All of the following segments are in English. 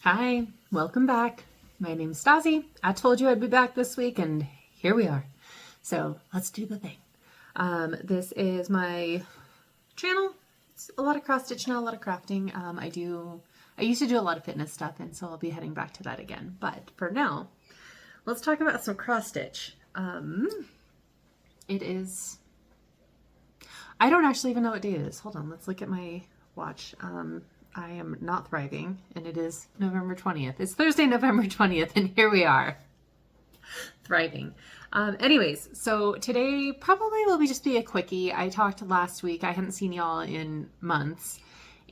Hi, welcome back. My name's Stasi. I told you I'd be back this week, and here we are. So let's do the thing. This is my channel. It's a lot of cross stitch now, a lot of crafting. I used to do a lot of fitness stuff, and so I'll be heading back to that again. But for now, let's talk about some cross stitch. It is. I don't actually even know what day it is. Hold on, let's look at my watch. I am not thriving, and it is November 20th. It's Thursday, November 20th, and here we are, thriving. Anyways, so today probably will just be a quickie. I talked last week. I hadn't seen y'all in months,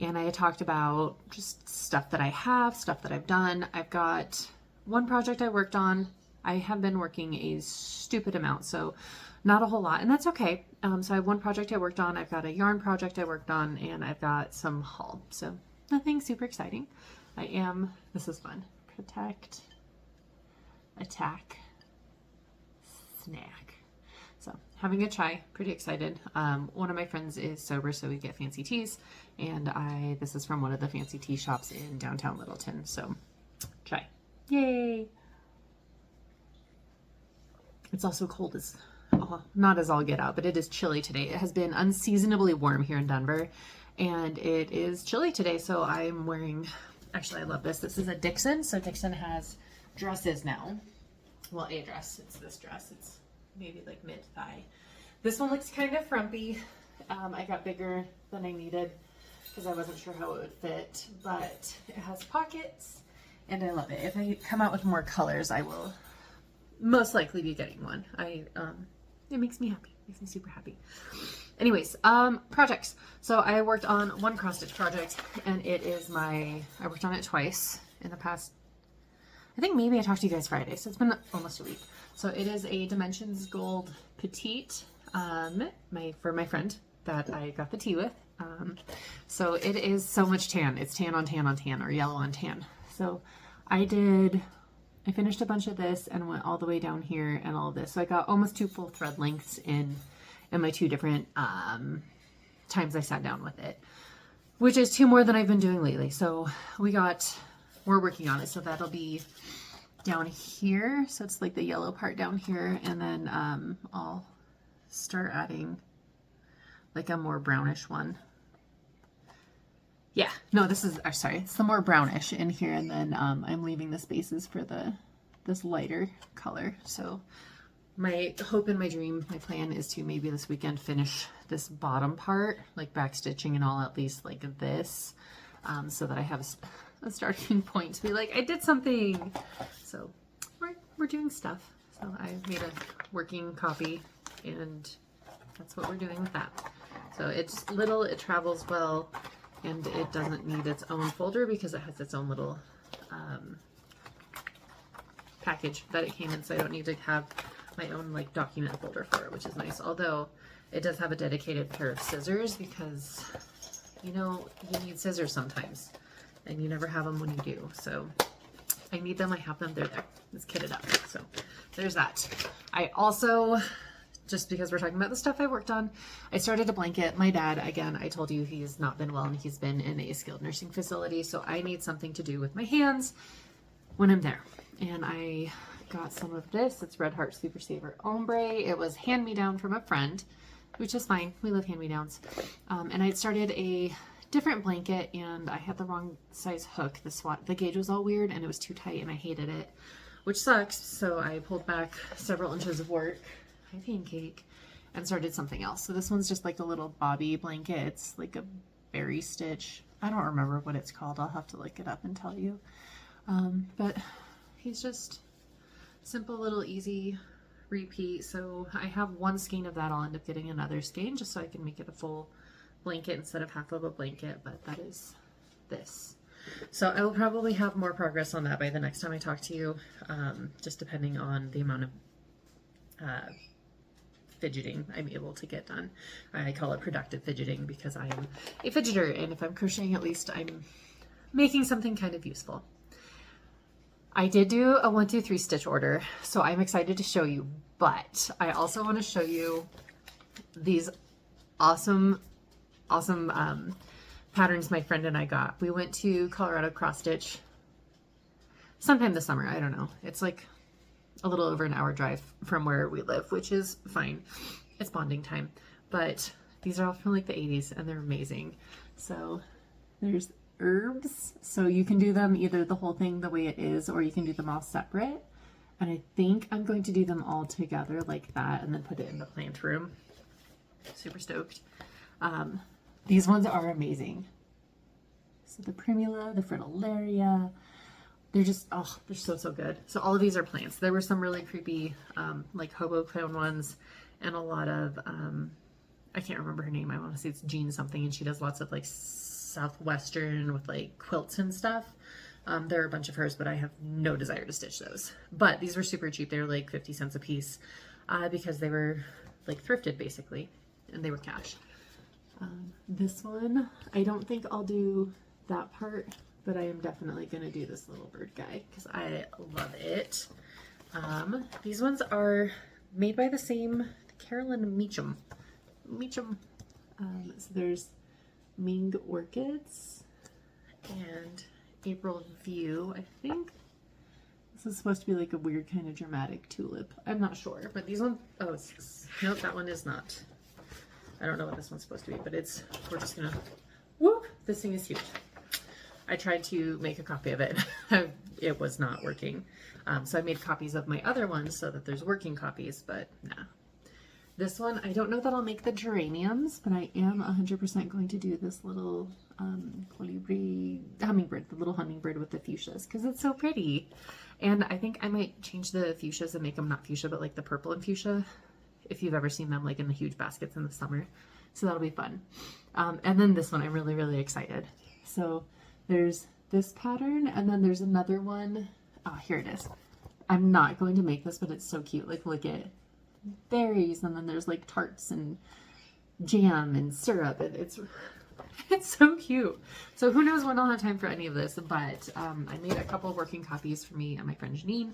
and I talked about just stuff that I have, stuff that I've done. I've got one project I worked on. I have been working a stupid amount, so not a whole lot, and that's okay. So I have one project I worked on. I've got a yarn project I worked on, and I've got some haul. So nothing super exciting. This is fun. Protect, attack, snack. So having a chai, pretty excited. One of my friends is sober, so we get fancy teas, and this is from one of the fancy tea shops in downtown Littleton. So chai, yay! It's also cold as, not as all get out, but it is chilly today. It has been unseasonably warm here in Denver, and it is chilly today. So I'm wearing, actually I love this. This is a Dixon. So Dixon has dresses now. Well, a dress. It's this dress. It's maybe like mid-thigh. This one looks kind of frumpy. I got bigger than I needed because I wasn't sure how it would fit, but it has pockets and I love it. If I come out with more colors, I will most likely be getting one. It makes me happy. Makes me super happy. Anyways, projects. So I worked on one cross stitch project, and I worked on it twice in the past. I think maybe I talked to you guys Friday, so it's been almost a week. So it is a Dimensions Gold Petite, for my friend that I got the tea with. So it is so much tan. It's tan on tan on tan, or yellow on tan. So I finished a bunch of this and went all the way down here and all of this. So I got almost 2 full thread lengths in my 2 different times I sat down with it, which is 2 more than I've been doing lately. So we're working on it. So that'll be down here. So it's like the yellow part down here. And then I'll start adding like a more brownish one. Yeah, no, sorry, it's the more brownish in here, and then I'm leaving the spaces for this lighter color. So my hope and my dream, my plan is to maybe this weekend finish this bottom part, like back stitching and all, at least like this, so that I have a starting point to be like, I did something. So we're doing stuff. So I made a working copy, and that's what we're doing with that. So it's little, it travels well, and it doesn't need its own folder because it has its own little package that it came in, so I don't need to have my own like document folder for it, which is nice. Although it does have a dedicated pair of scissors because you need scissors sometimes, and you never have them when you do. So I need them, I have them, they're there. It's kitted up. So there's that. I also, just because we're talking about the stuff I worked on, I started a blanket. My dad, again, I told you he's not been well and he's been in a skilled nursing facility, so I need something to do with my hands when I'm there. And I got some of this. It's Red Heart Super Saver Ombre. It was hand-me-down from a friend, which is fine. We love hand-me-downs. And I had started a different blanket, and I had the wrong size hook. The gauge was all weird, and it was too tight, and I hated it, which sucks. So I pulled back several inches of work. Hi, Pancake. And started something else. So this one's just like a little bobby blanket. It's like a berry stitch. I don't remember what it's called. I'll have to look it up and tell you. But he's just simple little easy repeat. So I have one skein of that. I'll end up getting another skein just so I can make it a full blanket instead of half of a blanket. But that is this. So I will probably have more progress on that by the next time I talk to you, just depending on the amount of fidgeting I'm able to get done. I call it productive fidgeting because I am a fidgeter, and if I'm crocheting, at least I'm making something kind of useful. I did do a 1, 2, 3 stitch order, so I'm excited to show you, but I also want to show you these awesome patterns my friend and I got. We went to Colorado Cross Stitch sometime this summer. I don't know. It's like a little over an hour drive from where we live, which is fine. It's bonding time. But these are all from like the 80s and they're amazing. So there's herbs. So you can do them either the whole thing the way it is, or you can do them all separate. And I think I'm going to do them all together like that and then put it in the plant room. Super stoked. These ones are amazing. So the primula, the fritillaria, they're just, oh, they're so, so good. So all of these are plants. There were some really creepy, like hobo clown ones and a lot of, I can't remember her name. I want to say it's Jean something. And she does lots of like Southwestern with like quilts and stuff. There are a bunch of hers, but I have no desire to stitch those. But these were super cheap. They were like 50 cents a piece because they were like thrifted basically, and they were cash. This one, I don't think I'll do that part, but I am definitely going to do this little bird guy because I love it. These ones are made by the same Carolyn Meacham. So there's Ming Orchids and April View, I think. This is supposed to be like a weird kind of dramatic tulip. I'm not sure, but these ones, oh, nope, that one is not. I don't know what this one's supposed to be, but it's, we're just gonna, whoop, this thing is huge. I tried to make a copy of it. It was not working. So I made copies of my other ones so that there's working copies, but nah. This one, I don't know that I'll make the geraniums, but I am 100% going to do this little colibri hummingbird, the little hummingbird with the fuchsias, because it's so pretty. And I think I might change the fuchsias and make them not fuchsia, but like the purple and fuchsia, if you've ever seen them like in the huge baskets in the summer. So that'll be fun. And then this one, I'm really, really excited. So there's this pattern, and then there's another one. Oh, here it is. I'm not going to make this, but it's so cute. Like, look at berries, and then there's like tarts and jam and syrup. It's so cute. So who knows when I'll have time for any of this, but I made a couple of working copies for me and my friend Janine.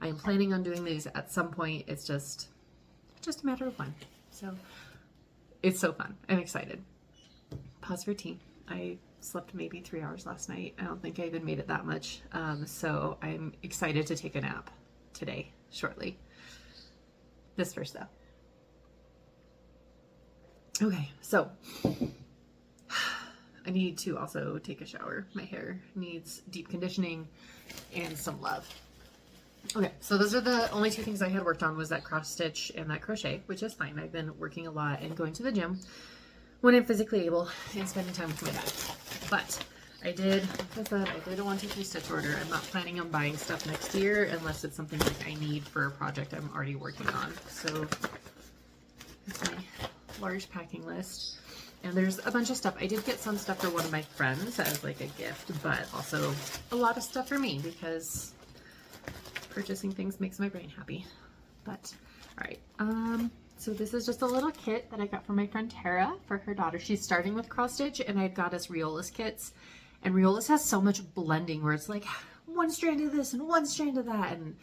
I am planning on doing these at some point. It's just a matter of when. So it's so fun. I'm excited. Pause for tea. I slept maybe 3 hours last night. I don't think I even made it that much. So I'm excited to take a nap today, shortly. This first though. Okay, so I need to also take a shower. My hair needs deep conditioning and some love. Okay, so those are the only two things I had worked on, was that cross stitch and that crochet, which is fine. I've been working a lot and going to the gym when I'm physically able and spending time with my dad. But I did, like I said, I did a 1, 2, 3 stitch order. I'm not planning on buying stuff next year unless it's something like I need for a project I'm already working on. So that's my large packing list. And there's a bunch of stuff. I did get some stuff for one of my friends as like a gift, but also a lot of stuff for me because purchasing things makes my brain happy. But all right, so this is just a little kit that I got from my friend Tara for her daughter. She's starting with cross stitch, and I got us Riolas kits. And Riolas has so much blending where it's like one strand of this and one strand of that, and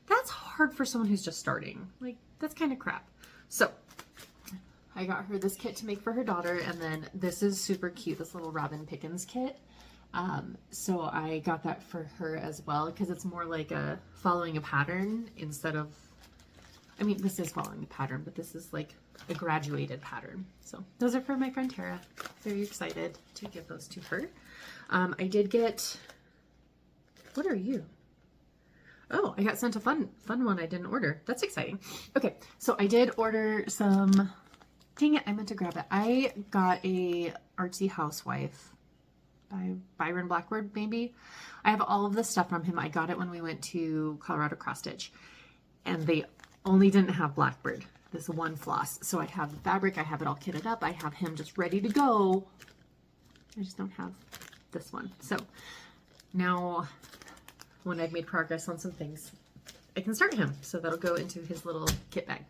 that's hard for someone who's just starting. Like, that's kind of crap. So I got her this kit to make for her daughter, and then this is super cute, this little Robin Pickens kit. So I got that for her as well because it's more like a following a pattern instead of, I mean, this is following a pattern, but this is like a graduated pattern. So those are for my friend Tara. Very excited to give those to her. I did get, what are you? Oh, I got sent a fun one I didn't order. That's exciting. Okay, so I did order some, dang it, I meant to grab it. I got a Artsy Housewife by Byron Blackwood, maybe. I have all of the stuff from him. I got it when we went to Colorado Cross Stitch, and they only didn't have Blackbird, this one floss. So I have the fabric, I have it all kitted up, I have him just ready to go. I just don't have this one. So now when I've made progress on some things, I can start him. So that'll go into his little kit bag.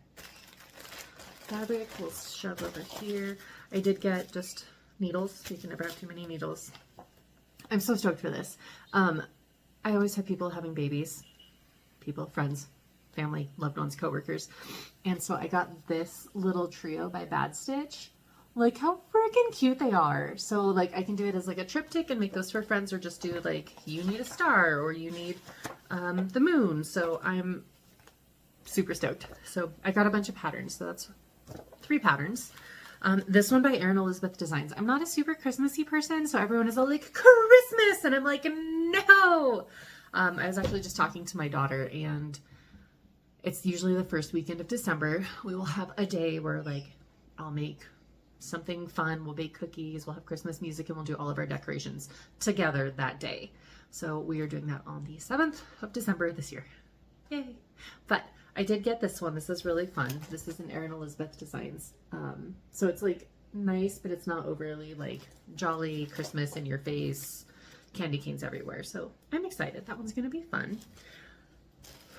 Fabric we'll shove over here. I did get just needles. You can never have too many needles. I'm so stoked for this. I always have people having babies, people, friends, family, loved ones, coworkers. And so I got this little trio by Bad Stitch. Like, how freaking cute they are. So like I can do it as like a triptych and make those for friends, or just do like, you need a star, or you need the moon. So I'm super stoked. So I got a bunch of patterns. So that's 3 patterns. This one by Erin Elizabeth Designs. I'm not a super Christmassy person, so everyone is all like, Christmas! And I'm like, no! I was actually just talking to my daughter, and it's usually the first weekend of December. We will have a day where, like, I'll make something fun. We'll bake cookies, we'll have Christmas music, and we'll do all of our decorations together that day. So we are doing that on the 7th of December this year. Yay! But I did get this one. This is really fun. This is an Erin Elizabeth Designs. So it's like nice, but it's not overly like jolly Christmas in your face, candy canes everywhere. So I'm excited. That one's going to be fun.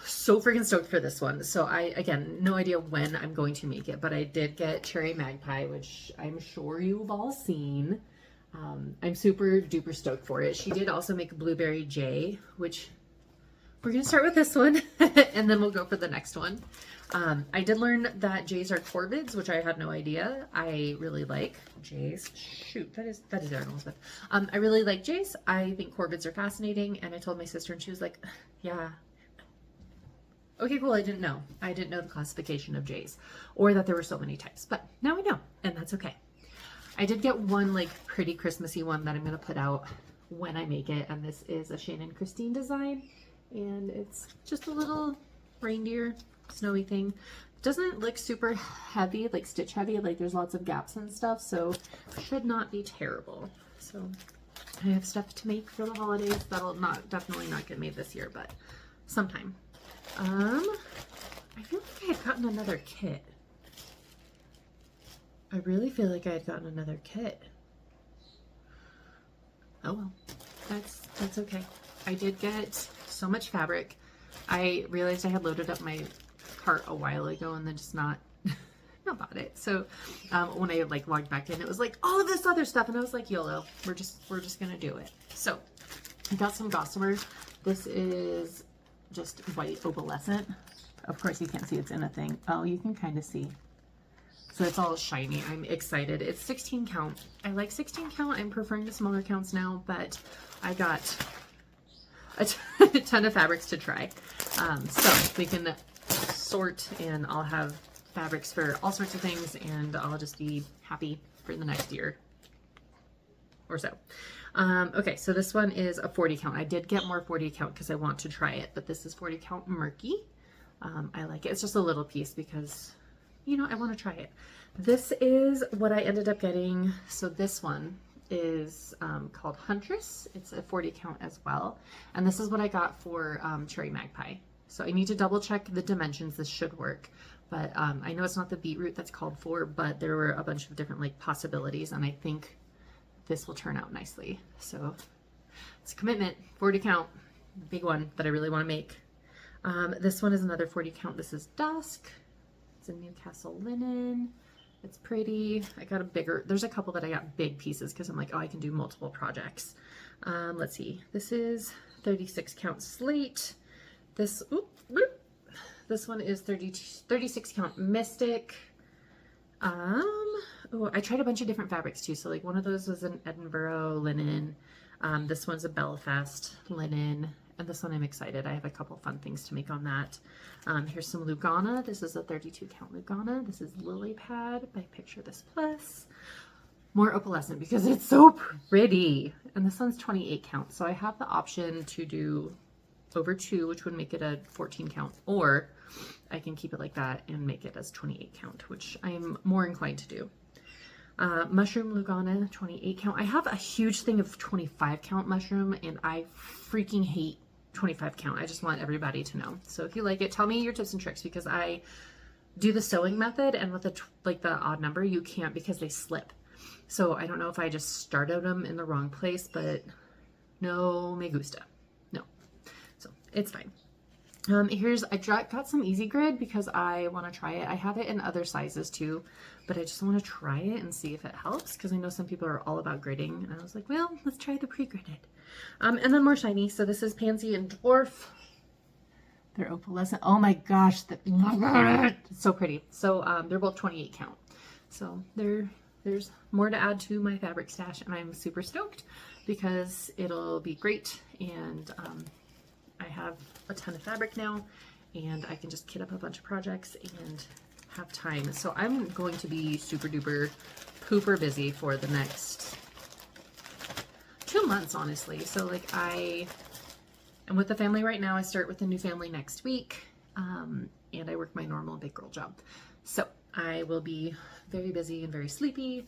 So freaking stoked for this one. So again, no idea when I'm going to make it, but I did get Cherry Magpie, which I'm sure you've all seen. I'm super duper stoked for it. She did also make Blueberry J, which we're going to start with this one and then we'll go for the next one. I did learn that J's are corvids, which I had no idea. I really like J's. Shoot, that is Erin Elizabeth. I really like J's. I think corvids are fascinating. And I told my sister and she was like, yeah. Okay, cool. I didn't know. I didn't know the classification of J's or that there were so many types, but now I know, and that's okay. I did get one like pretty Christmassy one that I'm going to put out when I make it. And this is a Shannon Christine design. And it's just a little reindeer snowy thing. Doesn't look super heavy, like stitch heavy, like there's lots of gaps and stuff, so should not be terrible. So I have stuff to make for the holidays. That'll definitely not get made this year, but sometime. I feel like I had gotten another kit. I really feel like I had gotten another kit. Oh well, that's okay. I did get so much fabric. I realized I had loaded up my cart a while ago and then just not bought it. So when I like logged back in, it was like all of this other stuff, and I was like, YOLO, we're just gonna do it. So I got some Gossamer. This is just white opalescent. Of course you can't see it's in a thing. Oh, you can kind of see. So it's all shiny. I'm excited. It's 16 count. I like 16 count. I'm preferring the smaller counts now, but I got a ton of fabrics to try. So we can sort, and I'll have fabrics for all sorts of things, and I'll just be happy for the next year or so. Okay, so this one is a 40 count. I did get more 40 count because I want to try it, but this is 40 count Murky. I like it. It's just a little piece because, you know, I want to try it. This is what I ended up getting. So this one is called Huntress. It's a 40 count as well. And this is what I got for Cherry Magpie. So I need to double check the dimensions. This should work. But I know it's not the beetroot that's called for, but there were a bunch of different like possibilities, and I think this will turn out nicely. So it's a commitment. 40 count, big one that I really want to make. This one is another 40 count. This is Dusk. It's a Newcastle linen. It's pretty. I got a bigger, there's a couple that I got big pieces because I'm like, oh, I can do multiple projects. Let's see. This is 36 count slate. This one is 36 count Mystic. Oh, I tried a bunch of different fabrics too. So like one of those was an Edinburgh linen. This one's a Belfast linen. And this one I'm excited. I have a couple fun things to make on that. Here's some Lugana. This is a 32 count Lugana. This is Lily Pad by Picture This Plus. More opalescent because it's so pretty. And this one's 28 count. So I have the option to do over 2, which would make it a 14 count, or I can keep it like that and make it as 28 count, which I am more inclined to do. Mushroom Lugana, 28 count. I have a huge thing of 25 count mushroom, and I freaking hate 25 count. I just want everybody to know. So if you like it, tell me your tips and tricks, because I do the sewing method, and with the odd number, you can't because they slip. So I don't know if I just started them in the wrong place, but no me gusta. No. So it's fine. I got some Easy Grid because I want to try it. I have it in other sizes too, but I just want to try it and see if it helps, because I know some people are all about gridding, and I was like, well, let's try the pre-gridded. And then more shiny. So this is Pansy and Dwarf. They're opalescent. Oh my gosh, it's so pretty. So they're both 28 count. So there's more to add to my fabric stash, and I'm super stoked because it'll be great. And I have a ton of fabric now, and I can just kit up a bunch of projects and have time. So I'm going to be super duper pooper busy for the next 2 months, honestly. So like I am with the family right now. I start with a new family next week, and I work my normal big girl job. So I will be very busy and very sleepy,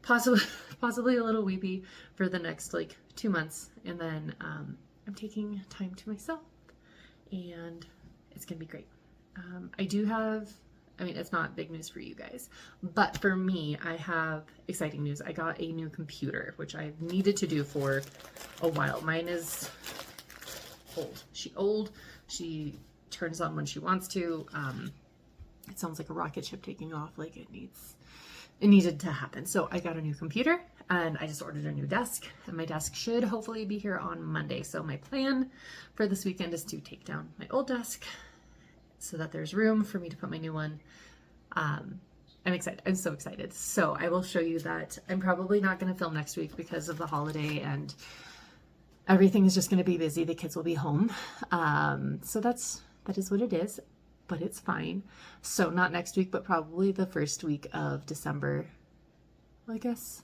possibly a little weepy for the next like 2 months, and then I'm taking time to myself, and it's gonna be great. I do have, I mean, it's not big news for you guys, but for me, I have exciting news. I got a new computer, which I've needed to do for a while. Mine is old. She turns on when she wants to. It sounds like a rocket ship taking off. Like it needed to happen. So I got a new computer, and I just ordered a new desk, and my desk should hopefully be here on Monday. So my plan for this weekend is to take down my old desk so that there's room for me to put my new one. I'm excited. I'm so excited. So I will show you that. I'm probably not going to film next week because of the holiday, and everything is just going to be busy. The kids will be home. So that is what it is, but it's fine. So not next week, but probably the first week of December, I guess.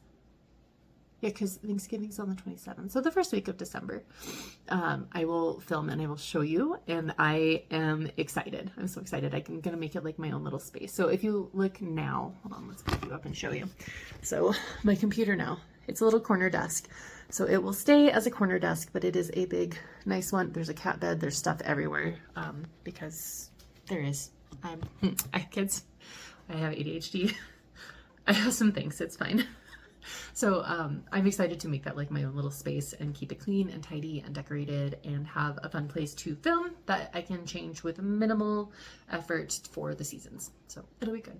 Yeah, because Thanksgiving's on the 27th. So the first week of December, I will film and I will show you, and I am excited. I'm so excited. I'm going to make it like my own little space. So if you look now, hold on, let's pick you up and show you. So my computer now, it's a little corner desk. So it will stay as a corner desk, but it is a big, nice one. There's a cat bed. There's stuff everywhere, because there is. I have kids. I have ADHD. I have some things. It's fine. So I'm excited to make that like my own little space and keep it clean and tidy and decorated and have a fun place to film that I can change with minimal effort for the seasons. So it'll be good.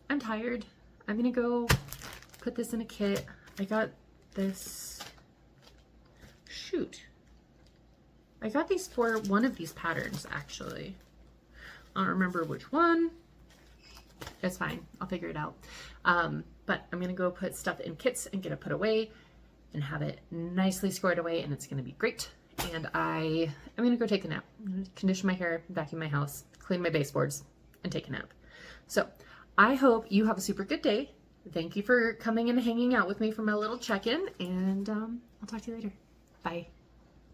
I'm tired. I'm gonna go put this in a kit. I got this, shoot. I got these for one of these patterns, actually. I don't remember which one. It's fine. I'll figure it out. But I'm going to go put stuff in kits and get it put away and have it nicely squared away, and it's going to be great. And I'm going to go take a nap. I'm going to condition my hair, vacuum my house, clean my baseboards, and take a nap. So I hope you have a super good day. Thank you for coming and hanging out with me for my little check-in, and I'll talk to you later. Bye.